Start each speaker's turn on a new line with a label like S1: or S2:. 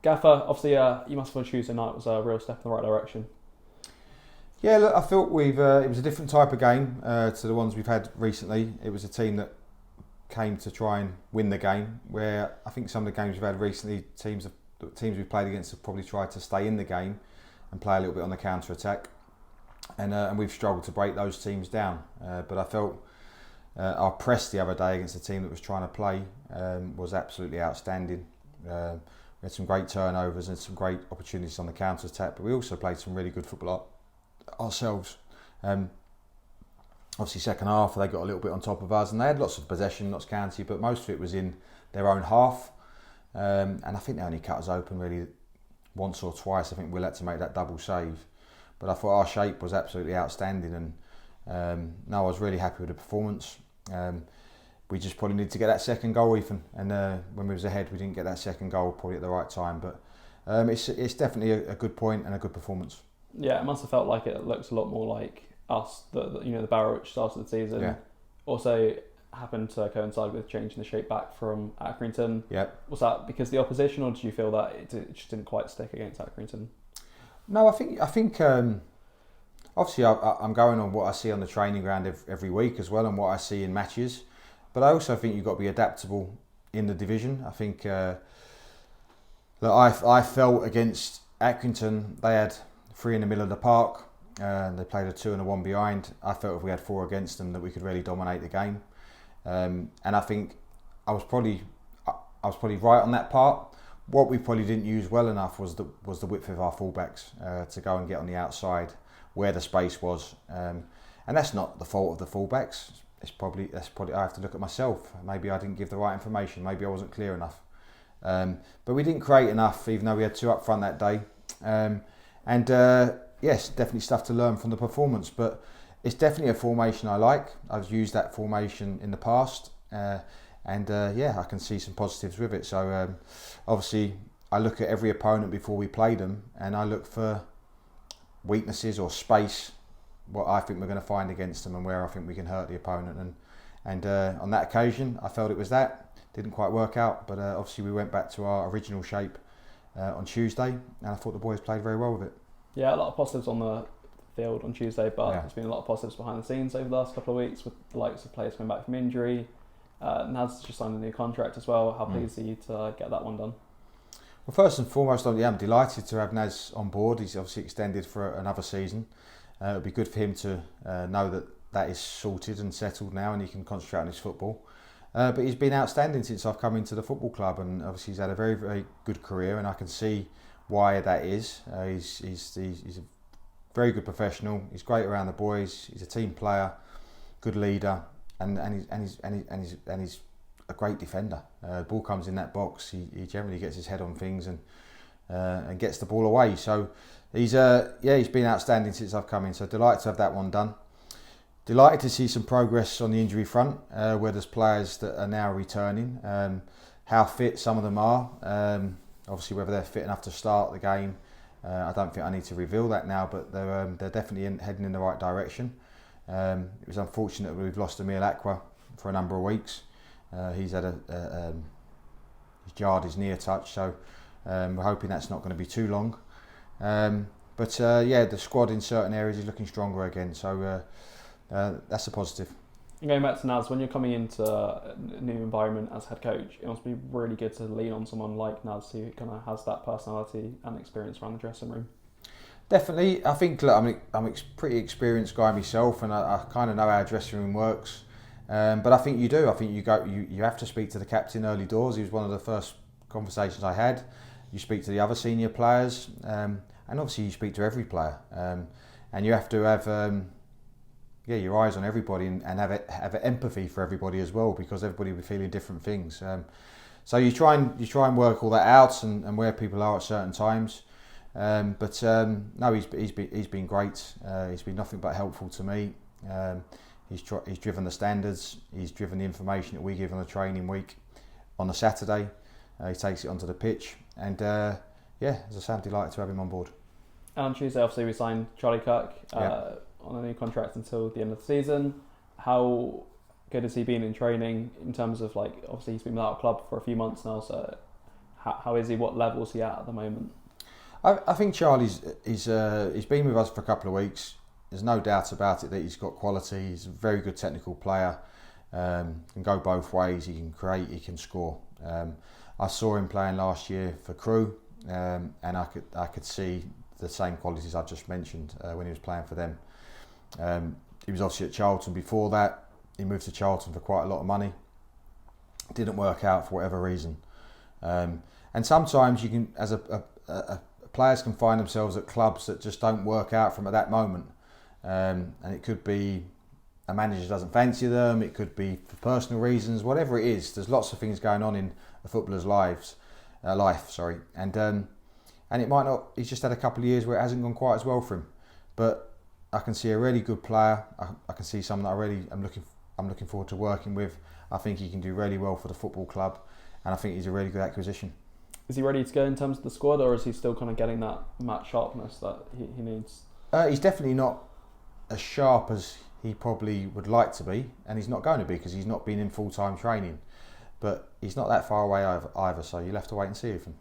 S1: Gaffer, obviously, you must have thought Tuesday night was a real step in the right direction.
S2: Yeah, look, I thought it was a different type of game to the ones we've had recently. It was a team that came to try and win the game, where I think some of the games we've had recently, teams we've played against have probably tried to stay in the game and play a little bit on the counter-attack. And we've struggled to break those teams down. But I felt our press the other day against a team that was trying to play was absolutely outstanding. We had some great turnovers and some great opportunities on the counter-attack, but we also played some really good football ourselves. Obviously, second half they got a little bit on top of us, and they had lots of possession, lots of county, but most of it was in their own half. And I think they only cut us open really once or twice. I think Will had to make that double save. But I thought our shape was absolutely outstanding, and I was really happy with the performance. We just probably needed to get that second goal, Ethan, and when we was ahead we didn't get that second goal probably at the right time, but it's definitely a good point and a good performance.
S1: Yeah, it must have felt like it looks a lot more like us, the Barrow which started the season.
S2: Yeah.
S1: Also happened to coincide with changing the shape back from Accrington.
S2: Yep.
S1: Was that because of the opposition, or did you feel that it just didn't quite stick against Accrington?
S2: No, I think obviously I'm going on what I see on the training ground every week as well, and what I see in matches. But I also think you've got to be adaptable in the division. I think that I felt against Accrington, they had 3 in the middle of the park. They played a 2 and a 1 behind. I felt if we had 4 against them that we could really dominate the game. And I think I was probably right on that part. What we probably didn't use well enough was the width of our fullbacks to go and get on the outside where the space was. And that's not the fault of the fullbacks. That's probably I have to look at myself. Maybe I didn't give the right information. Maybe I wasn't clear enough. But we didn't create enough, even though we had 2 up front that day. Yes, definitely stuff to learn from the performance. But it's definitely a formation I like. I've used that formation in the past. I can see some positives with it. So obviously I look at every opponent before we play them, and I look for weaknesses or space, what I think we're going to find against them and where I think we can hurt the opponent. And on that occasion I felt it was that. Didn't quite work out, but obviously we went back to our original shape on Tuesday, and I thought the boys played very well with it.
S1: Yeah, a lot of positives on the field on Tuesday, but there's been a lot of positives behind the scenes over the last couple of weeks with the likes of players coming back from injury. Naz just signed a new contract as well. How pleased are you to get that one done?
S2: Well, first and foremost, I'm delighted to have Naz on board. He's obviously extended for another season. It'll be good for him to know that is sorted and settled now, and he can concentrate on his football. But he's been outstanding since I've come into the football club, and obviously he's had a very, very good career, and I can see why that is. He's a very good professional. He's great around the boys. He's a team player, good leader, and he's a great defender. Ball comes in that box, he generally gets his head on things and gets the ball away. So he's been outstanding since I've come in. So delighted to have that one done. Delighted to see some progress on the injury front, where there's players that are now returning. How fit some of them are. Obviously, whether they're fit enough to start the game, I don't think I need to reveal that now. But they're definitely heading in the right direction. It was unfortunate that we've lost Emil Aqua for a number of weeks. He's had he's jarred his knee a touch, so we're hoping that's not going to be too long. But the squad in certain areas is looking stronger again. So. That's a positive.
S1: And going back to Naz, when you're coming into a new environment as head coach, it must be really good to lean on someone like Naz who kind of has that personality and experience around the dressing room.
S2: Definitely. I think I'm a pretty experienced guy myself, and I kind of know how a dressing room works. But I think you do. I think you have to speak to the captain early doors. He was one of the first conversations I had. You speak to the other senior players, and obviously you speak to every player. And you have to have your eyes on everybody and have empathy for everybody as well, because everybody will be feeling different things. So you try and work all that out and where people are at certain times. No, he's been great. He's been nothing but helpful to me. He's driven the standards. He's driven the information that we give on the training week on the Saturday. He takes it onto the pitch, and as I say, I'm delighted to have him on board.
S1: And on Tuesday, obviously, we signed Charlie Colkett on a new contract until the end of the season. How good has he been in training in terms of, like, obviously he's been without a club for a few months now, so how is he? What level is he at the moment?
S2: I think Charlie's he's been with us for a couple of weeks. There's no doubt about it that he's got quality. He's a very good technical player. Can go both ways. He can create. He can score. I saw him playing last year for Crewe, and I could see the same qualities I've just mentioned when he was playing for them. He was obviously at Charlton before that. He moved to Charlton for quite a lot of money. Didn't work out for whatever reason. And sometimes you can, as players can find themselves at clubs that just don't work out from at that moment. And it could be a manager doesn't fancy them. It could be for personal reasons. Whatever it is, there's lots of things going on in a footballer's life. And it might not. He's just had a couple of years where it hasn't gone quite as well for him. But I can see a really good player. I can see someone that I really am looking forward to working with. I think he can do really well for the football club, and I think he's a really good acquisition.
S1: Is he ready to go in terms of the squad, or is he still kind of getting that match sharpness that he needs?
S2: He's definitely not as sharp as he probably would like to be, and he's not going to be because he's not been in full-time training. But he's not that far away either, so you'll have to wait and see with him.